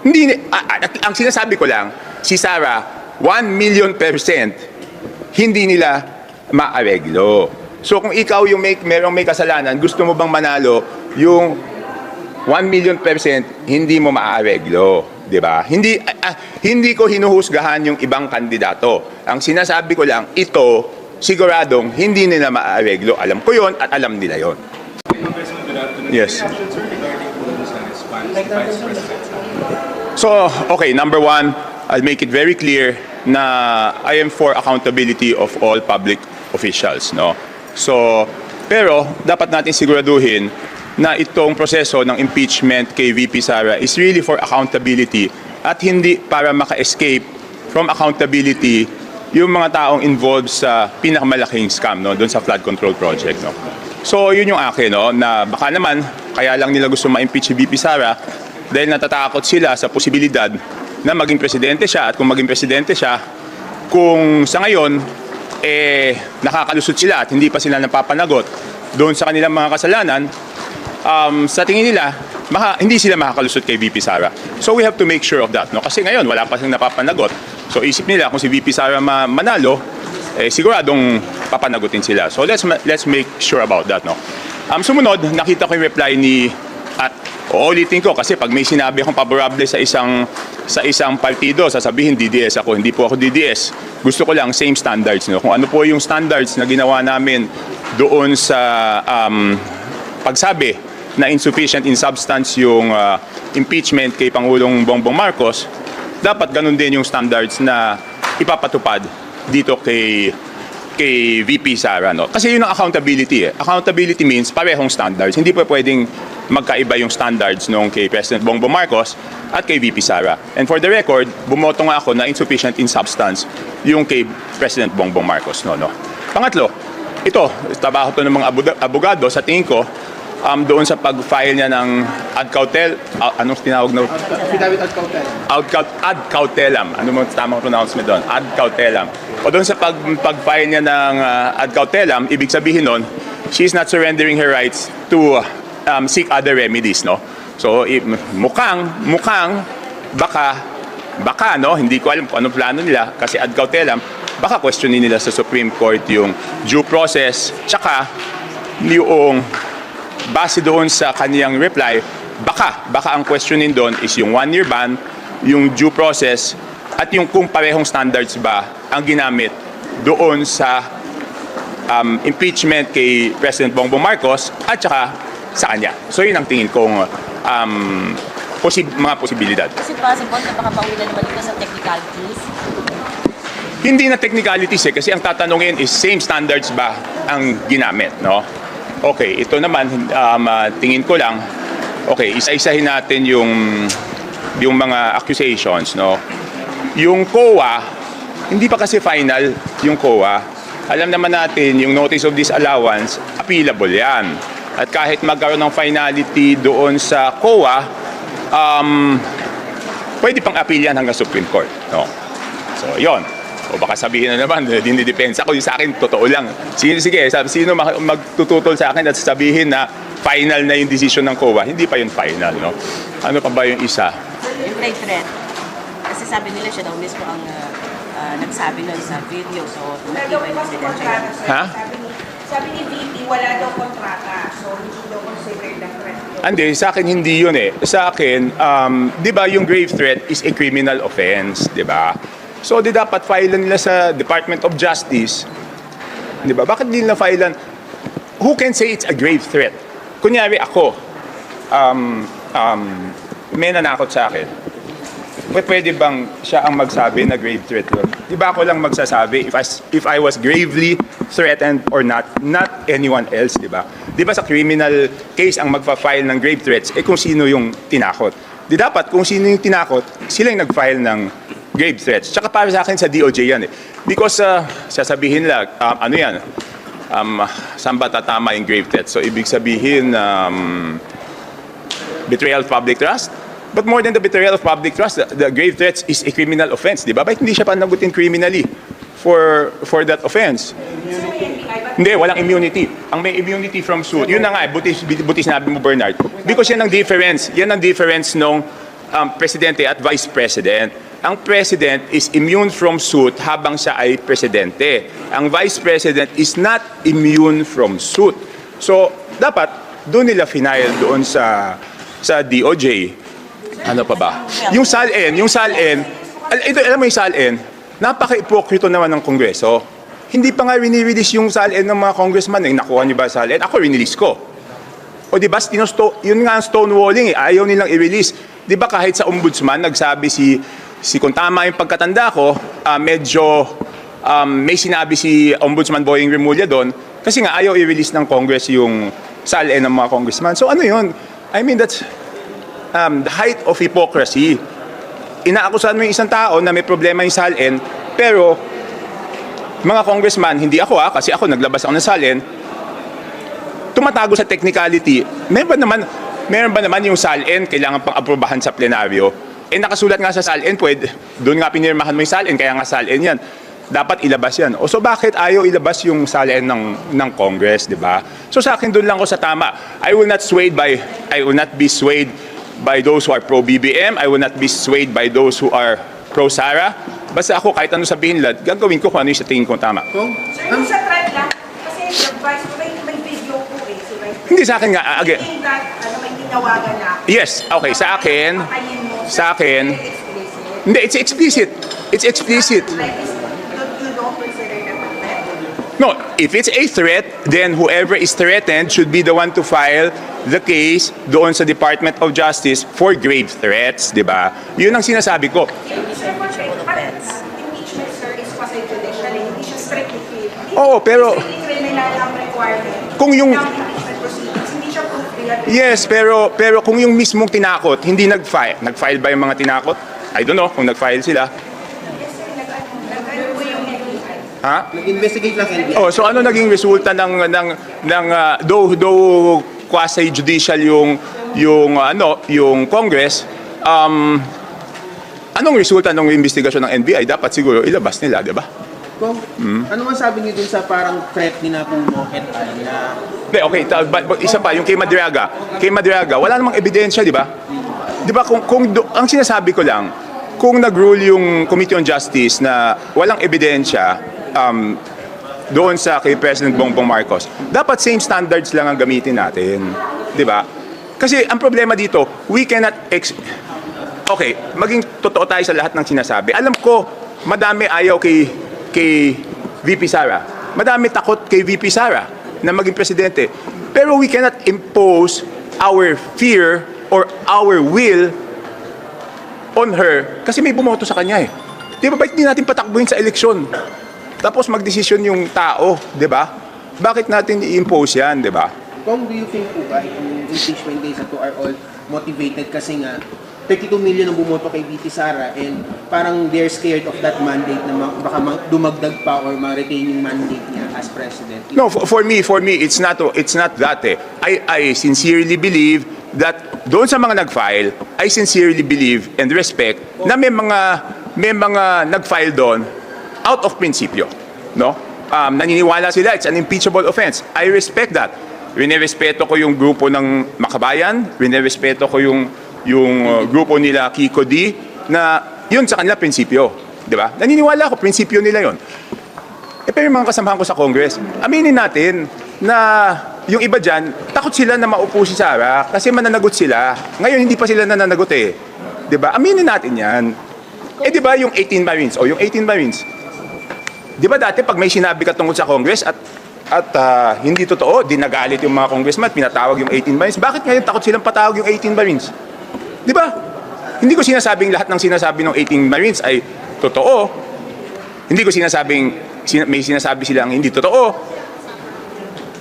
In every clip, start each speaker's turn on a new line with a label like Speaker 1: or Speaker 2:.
Speaker 1: Hindi, ang sinasabi ko lang, si Sara, 1,000,000% hindi nila maareglo. So kung ikaw yung merong may kasalanan, gusto mo bang manalo yung 1,000,000% hindi mo maaareglo, 'di ba? Hindi ko hinuhusgahan yung ibang kandidato. Ang sinasabi ko lang, ito siguradong hindi nila maaareglo. Alam ko 'yon at alam nila 'yon. Yes. So, okay, number one, I'll make it very clear na I am for accountability of all public officials, no? So, pero dapat natin siguraduhin na itong proseso ng impeachment kay VP Sara is really for accountability at hindi para maka-escape from accountability yung mga taong involved sa pinakamalaking scam, no, doon sa flood control project, no. So, yun yung akin, no, na baka naman kaya lang nila gusto ma-impeach si VP Sara dahil natatakot sila sa posibilidad na maging presidente siya, at kung maging presidente siya, kung sa ngayon nakakalusot sila at hindi pa sila napapanagot doon sa kanilang mga kasalanan, sa tingin nila hindi sila makakalusot kay VP Sara. So we have to make sure of that, no? Kasi ngayon wala pa silang napapanagot. So isip nila kung si VP Sara manalo, siguradong papanagutin sila. So let's make sure about that, no? Sumunod, nakita ko yung reply ni, at uulitin ko kasi pag may sinabi akong favorable sa isang partido, sasabihin DDS ako. Hindi po ako DDS. Gusto ko lang same standards, no? Kung ano po yung standards na ginawa namin doon sa pagsabi na insufficient in substance yung impeachment kay Pangulong Bongbong Marcos, dapat ganun din yung standards na ipapatupad dito kay VP Sara, no? Kasi yun ang accountability. Accountability means parehong standards. Hindi pa pwedeng magkaiba yung standards nung kay President Bongbong Marcos at kay VP Sara. And for the record, bumoto nga ako na insufficient in substance yung kay President Bongbong Marcos, no. Pangatlo, ito, trabaho to ng mga abogado, sa tingin ko, doon sa pag-file niya ng ad cautelam, anong tinawag na?
Speaker 2: Affidavit ad cautelam.
Speaker 1: Ad cautelam. Ano mo tamang pronouncement doon? Ad cautelam. O doon sa pag-file niya ng ad cautelam, ibig sabihin nun, she is not surrendering her rights to seek other remedies, no? So, mukhang, baka, no? Hindi ko alam kung anong plano nila, kasi ad cautelam, baka questionin nila sa Supreme Court yung due process, tsaka yung base doon sa kaniyang reply, baka ang questionin doon is yung 1-year ban, yung due process, at yung kung parehong standards ba ang ginamit doon sa impeachment kay President Bongbong Marcos at saka sa kanya. So yun ang tingin kong mga posibilidad.
Speaker 3: Is it possible na baka pauwilan naman dito sa technicalities?
Speaker 1: Hindi na technicalities kasi ang tatanungin is same standards ba ang ginamit, no? Okay, ito naman, tingin ko lang, okay, isa-isahin natin yung mga accusations, no? Yung COA, hindi pa kasi final yung COA. Alam naman natin, yung notice of disallowance, appealable yan. At kahit magkaroon ng finality doon sa COA, pwede pang appeal yan hanggang Supreme Court, no? So, yon. O baka sabihin na naman, dinidepensa ko, yung sa akin, totoo lang. Sige, sino magtututol sa akin at sabihin na final na yung decision ng COA? Hindi pa yung final, no? Ano pa ba yung isa?
Speaker 3: Yung trade threat. Kasi sabi nila siya daw mismo ang nagsabi nun sa video. So, matibay yung credential.
Speaker 1: Ha?
Speaker 4: Sabi ni VP, wala daw kontrata. So, hindi daw considered the threat.
Speaker 1: Hindi, sa akin hindi yun eh. Sa akin, di ba yung grave threat is a criminal offense, di ba? So, di dapat filean nila sa Department of Justice. Di ba? Bakit di nila filean? Who can say it's a grave threat? Kunyari ako, may nanakot sa akin. Pwede bang siya ang magsabi na grave threat yun? Di ba ako lang magsasabi if I was gravely threatened or not anyone else, di ba? Di ba sa criminal case ang magpa-file ng grave threats, kung sino yung tinakot. Di dapat kung sino yung tinakot, sila yung nag-file ng grave threats. Tsaka para sa akin sa DOJ yan eh. Because sasabihin lang, ano yan, saan ba tatama yung grave threats? So ibig sabihin, betrayal of public trust? But more than the betrayal of public trust, the grave threats is a criminal offense, di ba? Bakit hindi siya panagutin criminally for that offense? Hindi, walang immunity. Ang may immunity from suit, yun na nga, buti sinabi mo, Bernard. Because yan ang difference. Yan ang difference nung presidente at vice president. Ang president is immune from suit habang siya ay presidente. Ang vice president is not immune from suit. So, dapat doon nila final doon sa DOJ. Ano pa ba? Yung SALN, ito, alam mo yung SALN, napaka-ipokrito naman ng Kongreso. Hindi pa nga rinirelease yung SALN ng mga congressman. Nakuha niyo ba SALN? Ako rinelease ko. O di ba, yun nga ang stonewalling, ayaw nilang i-release. Di ba kahit sa ombudsman, nagsabi si kung tama yung pagkatanda ko, medyo may sinabi si Ombudsman Boying Remulla doon, kasi nga ayaw i-release ng Congress yung SALN ng mga congressman. So ano yun? I mean, that's the height of hypocrisy. Inaakusahan mo yung isang tao na may problema yung SALN, pero mga congressman, hindi ako kasi ako naglabas ako ng SALN, tumatago sa technicality. Meron ba naman yung SALN kailangan pang aprobahan sa plenaryo? Nakasulat nga sa SALN, doon nga pinirmahan mo yung SALN, kaya nga SALN yan. Dapat ilabas yan. O so bakit ayaw ilabas yung SALN ng Congress, di ba? So sa akin doon lang ko sa tama. I will not be swayed by those who are pro-BBM. I will not be swayed by those who are pro-Sara. Basta ako, kahit ano sabihin lahat, gagawin ko kung ano yung sa tingin kong tama.
Speaker 4: Sir, yung sa threat lang, kasi advice ko may video po si Vice President.
Speaker 1: Hindi sa akin nga, again.
Speaker 4: May tinawagan na.
Speaker 1: Yes, okay, sa akin, hindi, it's explicit. It's explicit.
Speaker 4: Like, you don't consider that a threat?
Speaker 1: No, if it's a threat, then whoever is threatened should be the one to file the case doon sa Department of Justice for grave threats, di ba? Yun ang sinasabi ko.
Speaker 4: Impeachment, sir, is quasi-judicial. Hindi siya strictly criminal.
Speaker 1: Oo, pero
Speaker 4: Strictly criminal ang requirement
Speaker 1: kung yung
Speaker 4: ng impeachment proceedings. Hindi siya proof related.
Speaker 1: yes, pero kung yung mismong tinakot, hindi nag-file ba yung mga tinakot? I don't know kung nag-file sila.
Speaker 4: Yes, sir. Nag-ano po yung NBI.
Speaker 1: Ha?
Speaker 2: Nag-investigate lang NBI.
Speaker 1: Oh, so ano naging resulta ng though quasi-judicial yung Congress, anong resulta ng investigasyon ng NBI? Dapat siguro ilabas nila, di ba?
Speaker 2: Kung, ano man sabi niyo dun sa parang threat ni na Puno et al. Na
Speaker 1: Okay, but isa pa, yung kay Madriaga. Kay Madriaga, wala namang ebidensya, di ba? Di ba, ang sinasabi ko lang, kung nag-rule yung Committee on Justice na walang ebidensya doon sa kay President Bongbong Marcos, dapat same standards lang ang gamitin natin. Di ba? Kasi ang problema dito, we cannot okay, maging totoo tayo sa lahat ng sinasabi. Alam ko, madami ayaw kay VP Sara. Madami takot kay VP Sara na maging presidente. Pero we cannot impose our fear or our will on her kasi may bumoto sa kanya eh. Di ba, bakit hindi natin patakbuhin sa eleksyon? Tapos magdesisyon yung tao, di ba? Bakit natin i-impose yan, di ba?
Speaker 2: kung do you think po ba yung impeachment days na to are all motivated kasi nga 32 million ang bumoto kay VP Sara and parang they're scared of that mandate na baka dumagdag pa or ma-retain yung mandate niya as president?
Speaker 1: No, for me, it's not that eh. I sincerely believe that doon sa mga nag-file, I sincerely believe and respect na may mga nag-file doon out of principio, no? Naniniwala sila it's an impeachable offense. I respect that. Rinerespeto ko yung grupo ng Makabayan, rinerespeto ko yung grupo nila Kiko D na yun sa kanila prinsipyo, di ba? Naniniwala ako prinsipyo nila yun. Pero yung mga kasamahan ko sa Congress, aminin natin na yung iba dyan, takot sila na maupo si Sara kasi mananagot sila. Ngayon hindi pa sila nananagot eh. Di ba? Aminin natin yan. Di ba yung 18 Marines? O yung 18 Marines. Di ba dati pag may sinabi ka tungkol sa Congress at hindi totoo, di nagalit yung mga congressman, pinatawag yung 18 Marines. Bakit ngayon takot silang patawag yung 18 Marines? Di ba? Hindi ko sinasabing lahat ng sinasabi ng 18 Marines ay totoo. Hindi ko sinasabing may sinasabi silang hindi totoo.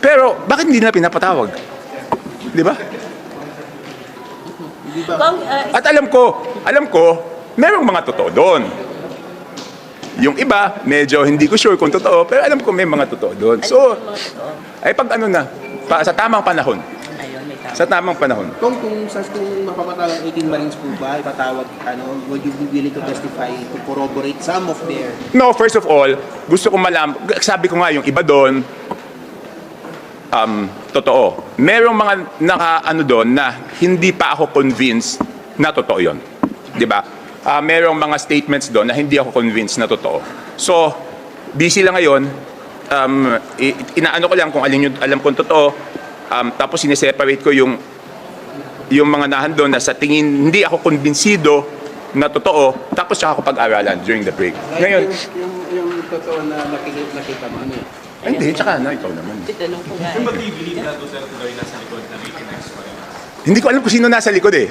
Speaker 1: Pero bakit hindi nila pinapatawag? Di ba? At alam ko, merong mga totoo doon. Yung iba, medyo hindi ko sure kung totoo, pero alam ko may mga totoo doon. So, ay pag ano na, sa tamang panahon.
Speaker 3: Ayun, may tama.
Speaker 1: Sa tamang panahon.
Speaker 2: Kung mapapatawag 18 Marines po ba, ipatawag, would you be willing to testify to corroborate some of their...
Speaker 1: No, first of all, gusto ko sabi ko nga yung iba doon, totoo. Merong mga doon na hindi pa ako convinced na totoo yon. di ba? Merong mga statements doon na hindi ako convinced na totoo. So, busy lang ngayon. Inaano ko lang kung alin yung alam kong totoo. Tapos sineseparate ko yung mga nahan doon na sa tingin hindi ako kumbinsido na totoo. Tapos saka ako pag-aralan during the break. Ngayon,
Speaker 2: yung totoo na nakita mo, ano yun?
Speaker 1: hindi, tsaka na, ikaw naman.
Speaker 3: Titanong ko nga.
Speaker 5: Yung ba believe na Duterte daw yung nasa likod na may kinex pa rin?
Speaker 1: Hindi ko alam kung sino nasa likod eh.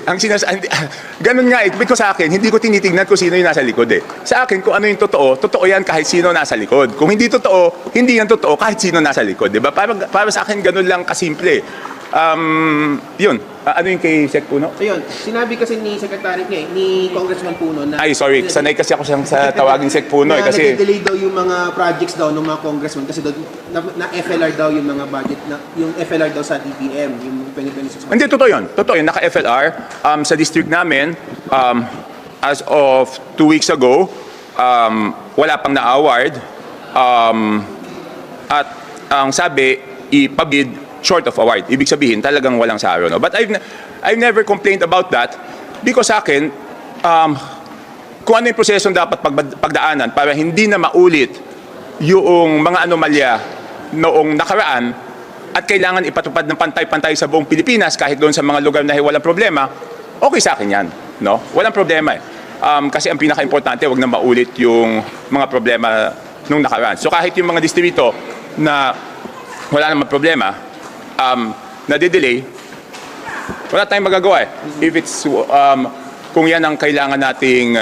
Speaker 1: Ganun nga eh. Because sa akin, hindi ko tinitignan kung sino yung nasa likod eh. Sa akin, kung ano yung totoo yan kahit sino nasa likod. Kung hindi totoo, hindi yan totoo kahit sino nasa likod. Diba? Para sa akin, ganun lang kasimple. Yun. Ano yung kay Sec Puno?
Speaker 2: Ayun, sinabi kasi ni Secretary niya, ni Congressman Puno na...
Speaker 1: Ay, sorry. Sanay kasi ako siyang sa tawagin Sec Puno eh.
Speaker 2: na
Speaker 1: Kasi
Speaker 2: nag-delay daw yung mga projects daw ng mga congressman kasi doon na FLR daw yung mga budget na yung FLR daw sa DBM yung 2026.
Speaker 1: hindi, totoo yun. Totoo yun. Naka-FLR. Sa district namin, as of 2 weeks ago, wala pang na-award. At ang sabi, ipabid short of award. Ibig sabihin, talagang walang saro. No? But I've never complained about that because sa akin, kung ano yung prosesong dapat pagdaanan para hindi na maulit yung mga anomalya noong nakaraan at kailangan ipatupad ng pantay-pantay sa buong Pilipinas kahit doon sa mga lugar na walang problema, okay sa akin yan. No? Walang problema eh. Kasi ang pinaka-importante, wag na maulit yung mga problema nung nakaraan. So kahit yung mga distrito na wala namang problema, nade-delay, wala tayong magagawa eh. If it's, kung yan ang kailangan nating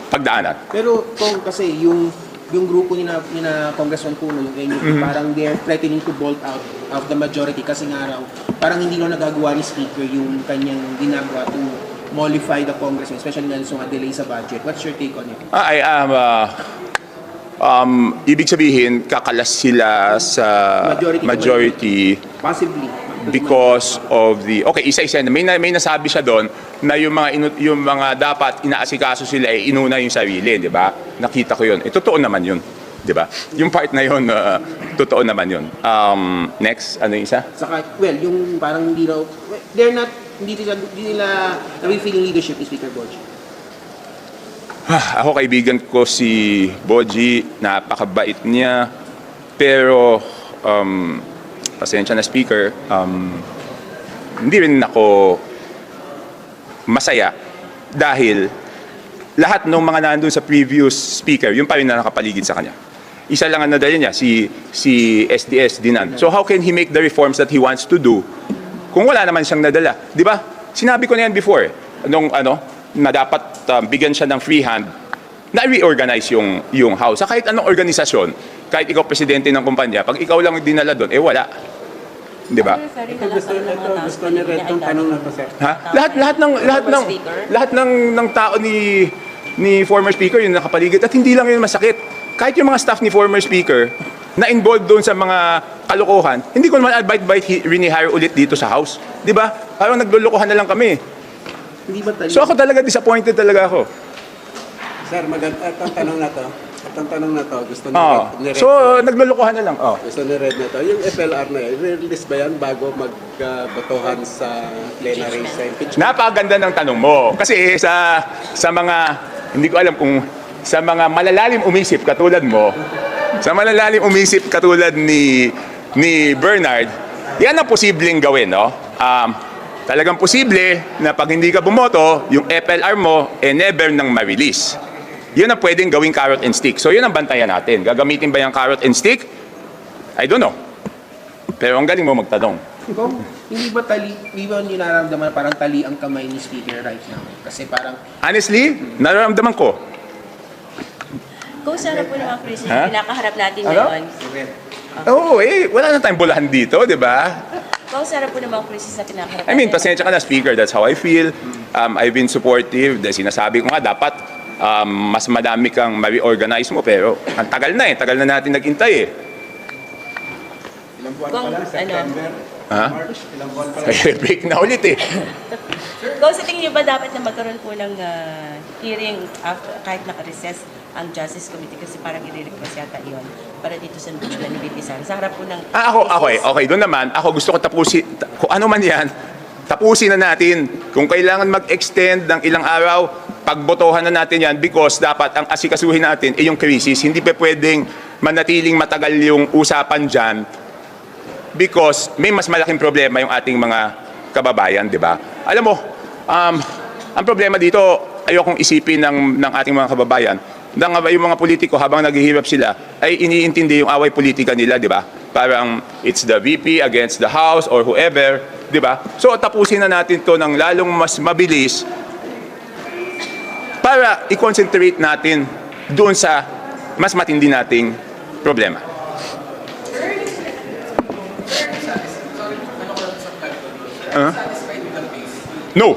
Speaker 1: pagdaanan.
Speaker 2: Pero kung kasi yung grupo ni na Congressman Puno, yung NUP, parang they're threatening to bolt out of the majority kasi nga raw, parang hindi lang nagagawa ni Speaker yung kanyang ginagawa to mollify the Congress, especially na sa mga delay sa budget. What's your take on it?
Speaker 1: I am, ibig sabihin, kakalas sila sa majority
Speaker 2: Possibly.
Speaker 1: because of the isa-isa may nasabi siya doon na yung mga dapat inaasikaso sila ay inuna yung sarili, di ba? Nakita ko yun. Totoo naman yun, di ba? Yung part na yun, totoo naman yun. Next, ano yung isa?
Speaker 2: Saka, well, yung parang hindi raw, hindi nila feeling leadership ni Speaker Boji.
Speaker 1: Ako kaibigan ko si Boji, napakabait niya, pero pasensya na Speaker, hindi rin ako masaya dahil lahat ng mga nandun sa previous Speaker, yung pa rin na nakapaligid sa kanya. Isa lang ang nadala niya, si SDS Dinan. So how can he make the reforms that he wants to do kung wala naman siyang nadala? Di ba? Sinabi ko na yan before, na dapat bigyan siya ng free hand na reorganize yung house. Sa kahit anong organisasyon, kahit ikaw presidente ng kumpanya, pag ikaw lang dinala doon, wala. Di ba?
Speaker 2: Gusto ni Red tong tanong na to, sir.
Speaker 1: Ha? Lahat ng tao ni former speaker yung nakapaligid at hindi lang yun masakit. Kahit yung mga staff ni former speaker na involved doon sa mga kalokohan, hindi ko naman bite rini-hire ulit dito sa house. Di ba? Parang naglulukuhan na lang kami.
Speaker 2: Hindi ba tayo?
Speaker 1: So ako talaga disappointed talaga ako.
Speaker 6: Sir, itong tanong na to, gusto ni Red.
Speaker 1: So naglulukuhan na lang.
Speaker 6: Gusto ni Red na to. Yung FLR na yun, i-release ba yan bago magbotohan sa plenary sa impeachment?
Speaker 1: Napakaganda ng tanong mo. Kasi sa mga, hindi ko alam kung sa mga malalalim umisip katulad mo, ni Bernard, yan ang posibleng gawin, no? Talagang posible na pag hindi ka bumoto, yung FLR mo never nang ma-release. Yun ang pwedeng gawing carrot and stick. So yun ang bantayan natin. Gagamitin ba yung carrot and stick? I don't know. Pero ang galing mo magtanong.
Speaker 2: Hindi ba nyo nararamdaman parang tali ang kamay ni Speaker right now? Kasi parang...
Speaker 1: Honestly, nararamdaman ko.
Speaker 3: Kung sana po naman, Chris,
Speaker 1: Ha?
Speaker 3: pinakaharap natin
Speaker 1: Ano?
Speaker 3: ngayon.
Speaker 1: Oo, wala na tayong bulahan dito, di ba?
Speaker 3: Kung sana po naman, Chris, na pinakaharap
Speaker 1: I mean,
Speaker 3: natin.
Speaker 1: pasensya ka na, Speaker. That's how I feel. I've been supportive. Sinasabi ko nga, dapat mas madami kang ma-reorganize mo. Pero ang tagal na eh. Tagal na natin naghintay eh.
Speaker 6: Ilang buwan
Speaker 3: Kung,
Speaker 6: pa lang, September,
Speaker 1: Ha?
Speaker 6: March, ilang buwan pa lang.
Speaker 1: Break na ulit eh.
Speaker 3: Kung sa tingin niyo ba dapat na magkaroon po ng hearing after, kahit naka-recess ang Justice Committee kasi parang i-request yata iyon para dito sa impeachment ni VP Sara. Sa harap po ng...
Speaker 1: Okay. Doon naman, ako gusto ko tapusin, kung ano man yan, tapusin na natin. Kung kailangan mag-extend ng ilang araw, pagbotohan na natin yan because dapat ang asikasuhin natin ay yung crisis. Hindi pa pwedeng manatiling matagal yung usapan dyan because may mas malaking problema yung ating mga kababayan, di ba? Alam mo, ang problema dito, ayokong isipin ng ating mga kababayan, yung mga politiko habang naghihirap sila ay iniintindi yung away politika nila, di ba? Parang it's the VP against the House or whoever, di ba? So tapusin na natin to ng lalong mas mabilis para i-concentrate natin doon sa mas matindi nating problema. No,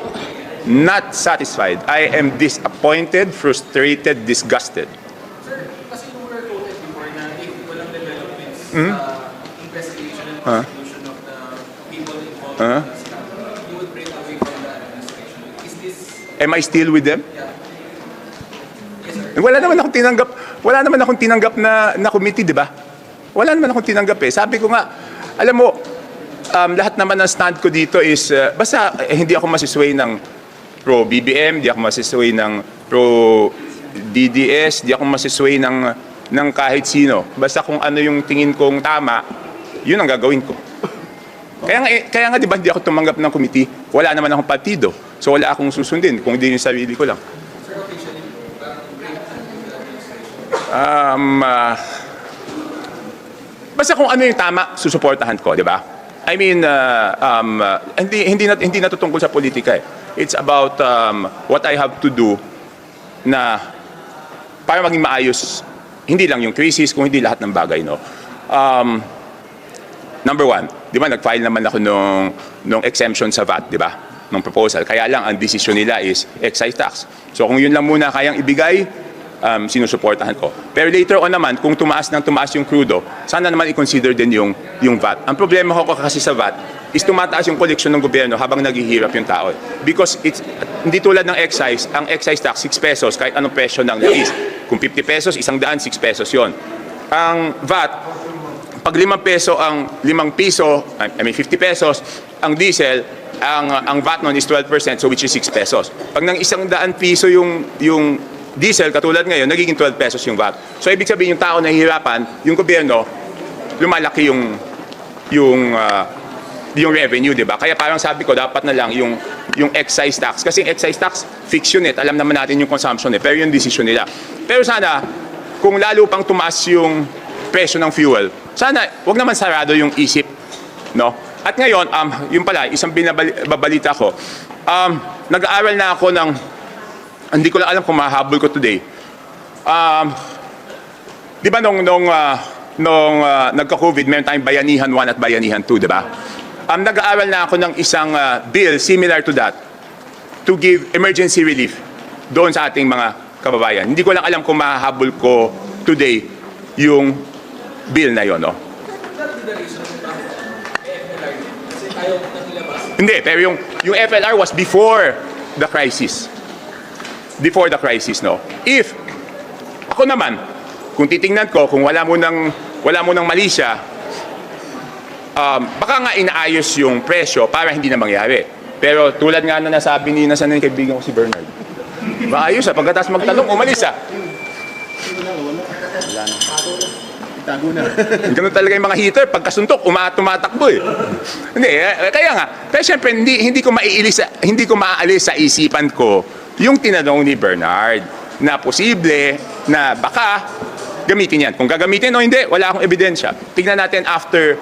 Speaker 1: not satisfied. I am disappointed, frustrated, disgusted.
Speaker 5: Sir, kasi you were quoted before na if walang developments sa investigation and prosecution of the people involved in this scam, you would break away from the administration. Is this...
Speaker 1: Am I still with them?
Speaker 5: Yeah. Yes, sir.
Speaker 1: Wala naman akong tinanggap na committee, di ba? Wala naman akong tinanggap eh. Sabi ko nga, alam mo, lahat naman ng stand ko dito is, basta hindi ako masisway ng pro-BBM, di ako masisway ng pro-DDS, di ako masisway ng kahit sino. Basta kung ano yung tingin kong tama, yun ang gagawin ko. Kaya nga di ba hindi ako tumanggap ng committee? Wala naman akong partido. So wala akong susundin kung hindi yung sarili ko lang.
Speaker 5: Sir, officially, break the administration.
Speaker 1: Basta kung ano yung tama, susuportahan ko, di ba? I mean, hindi natutungkol sa politika eh. It's about what I have to do na para maging maayos, hindi lang yung crisis, kung hindi lahat ng bagay, no? Number one, di ba, nag-file naman ako nung exemption sa VAT, di ba? Nung proposal. Kaya lang, ang decision nila is excise tax. So kung yun lang muna kayang ibigay, sinusuportahan ko. Pero later on naman, kung tumaas yung crudo, sana naman i-consider din yung VAT. Ang problema ko kasi sa VAT is tumataas yung koleksyon ng gobyerno habang naghihirap yung tao. Because hindi tulad ng excise, ang excise tax 6 pesos kahit anong presyo ng lais. Kung 50 pesos, 100, 6 pesos yon. Ang VAT, pag 5 peso ang 5 piso, I mean 50 pesos, ang diesel, ang VAT nun is 12%, so which is 6 pesos. Pag nang 100 piso yung diesel, katulad ngayon, nagiging 12 pesos yung VAT. So, ibig sabihin, yung tao nahihirapan, yung gobyerno, lumalaki yung revenue, di ba? Kaya parang sabi ko, dapat na lang yung excise tax. Kasi excise tax, fiction eh. Alam naman natin yung consumption eh. Pero yung decision nila. Pero sana, kung lalo pang tumaas yung presyo ng fuel, sana, wag naman sarado yung isip, no? At ngayon, yung pala, isang babalita ko, nag-aaral na ako ng hindi ko lang alam kung mahabol ko today. Di ba nung nagka-COVID, meron tayong Bayanihan 1 at Bayanihan 2, di ba? Nag-aaral na ako ng isang bill similar to that to give emergency relief doon sa ating mga kababayan. Hindi ko lang alam kung mahahabol ko today yung bill na yon, no? Hindi, pero yung FLR was before the crisis. Before the crisis, no? If, ako naman, kung titingnan ko, kung wala mo ng mali siya, baka nga inaayos yung presyo para hindi na mangyari. Pero tulad nga na nasabi ni nasan yung kaibigan ko si Bernard. Maayos pagkatapos magtanong, umalis Wala na. Itago na. Ganun talaga yung mga heater, pagkasuntok, tumatakbo eh. Hindi, kaya nga. Pero syempre, hindi ko maaalis sa isipan ko yung tinanong ni Bernard na posible na baka gamitin yan. Kung gagamitin o hindi, wala akong ebidensya. Tignan natin after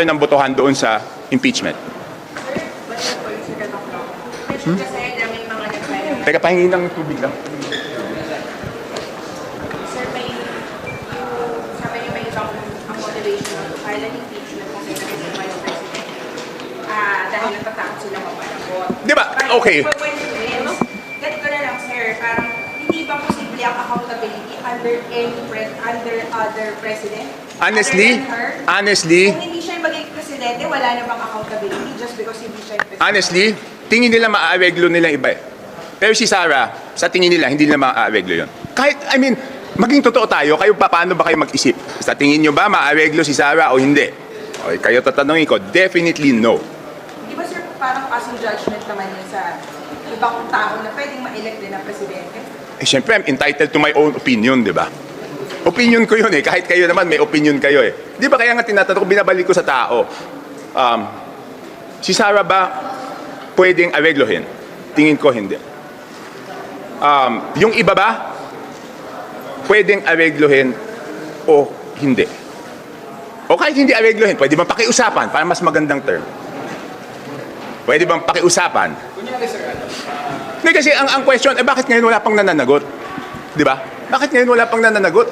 Speaker 1: ng botohan doon sa impeachment. Teka, pahingin ng tubig lang.
Speaker 4: Sir, sabi niyo may ibang ang motivation to file an impeachment kung sino si Vice President. Dahil natatakot sila mapanagot.
Speaker 1: Di ba? Okay.
Speaker 4: Ganito na lang, sir. Parang hindi ba posible ang accountability under other president?
Speaker 1: Honestly,
Speaker 4: Kung hindi siya yung magiging presidente, wala na bang accountability just because hindi siya yung presidente?
Speaker 1: honestly, tingin nila maaareglo nila iba eh. Pero si Sara, sa tingin nila, hindi nila maaareglo yun. Kahit, maging totoo tayo, paano ba kayo mag-isip? Sa tingin nyo ba maaareglo si Sara o hindi? Okay, kayo tatanungin ko, definitely no.
Speaker 4: parang passing judgment naman yun sa ibang tao na pwedeng ma-elect din na presidente.
Speaker 1: Eh, syempre, I'm entitled to my own opinion, di ba? Opinion ko yun eh. Kahit kayo naman, may opinion kayo eh. Di ba kaya nga tinatanong ko, binabalik ko sa tao, si Sara ba pwedeng areglohin? Tingin ko hindi. Yung iba ba pwedeng areglohin o hindi? O kahit hindi areglohin, pwede bang pakiusapan para mas magandang term? Pwede bang pakiusapan?
Speaker 5: Kunyari sir,
Speaker 1: Hindi kasi ang question, bakit ngayon wala pang nananagot? Di ba? Bakit ngayon wala pang nananagot?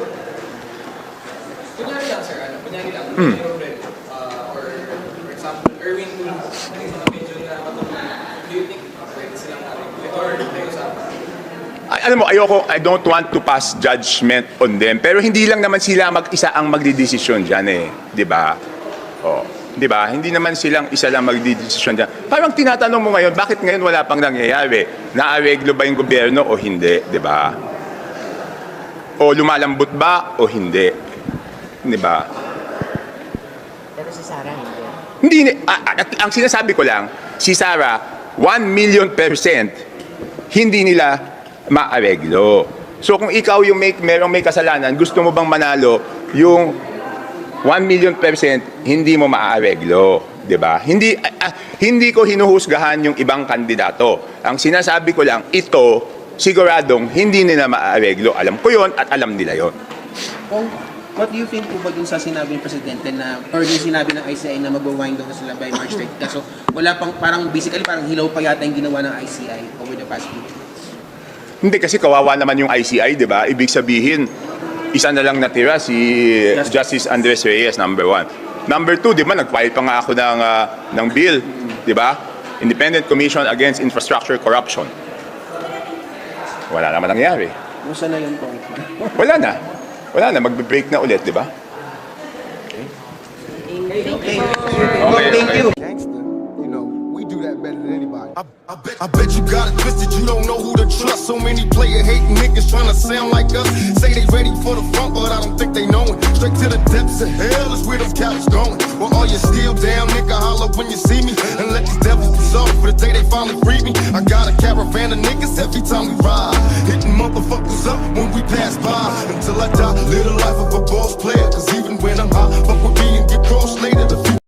Speaker 5: kunyari lang sir, kunyari lang, or for example, Erwin Tulfo, yung mga medyo nakakatulong, do you think pwede silang natin or may usapan?
Speaker 1: Alam mo, I don't want to pass judgment on them. Pero hindi lang naman sila mag-isa ang magdidesisyon dyan eh. Di ba? Oh, di ba? Hindi naman silang isa lang magdidesisyon dyan. Parang tinatanong mo ngayon, bakit ngayon wala pang nangyayari? Naareglo ba yung gobyerno o hindi? Di ba? O lumalambot ba o hindi? Di ba?
Speaker 3: Pero si Sara hindi.
Speaker 1: Hindi, ang sinasabi ko lang, si Sara, 1,000,000% hindi nila maareglo. So kung ikaw yung merong may kasalanan, gusto mo bang manalo yung 1,000,000% hindi mo maaareglo, 'di ba? Hindi ko hinuhusgahan yung ibang kandidato. Ang sinasabi ko lang, ito siguradong hindi nila maaareglo. Alam ko 'yon at alam nila 'yon.
Speaker 2: Kung, what do you think po ba dun sa sinabi ng Presidente na, or yung sinabi ng ICI na mag-wind down na sila by March 30? Kaso wala pang, parang basically parang hilaw pa yata yung ginawa ng ICI over the past week.
Speaker 1: Hindi kasi kawawa naman yung ICI, 'di ba? Ibig sabihin, isa na lang natira si Justice Andres Reyes, number 1. Number 2, 'di ba, nag-file pa nga ako ng bill, 'di ba? Independent Commission Against Infrastructure Corruption. Wala naman nangyari.
Speaker 2: Musta na yun po?
Speaker 1: Wala na. Wala na, magbe-break na ulit, 'di ba?
Speaker 2: Thank you.
Speaker 7: Gangster, you know, we do that better than anybody. I bet you got it twisted, you don't know who to trust. So many player hating niggas trying to sound like us. Say they ready for the front, but I don't think they know it. Straight to the depths of hell is where them cowards going. Well, all you still down, nigga, holler when you see me. And let these devils be soft for the day they finally free me. I got a caravan of niggas every time we ride. Hitting motherfuckers up when we pass by. Until I die, live the life of a boss player. Cause even when I'm high,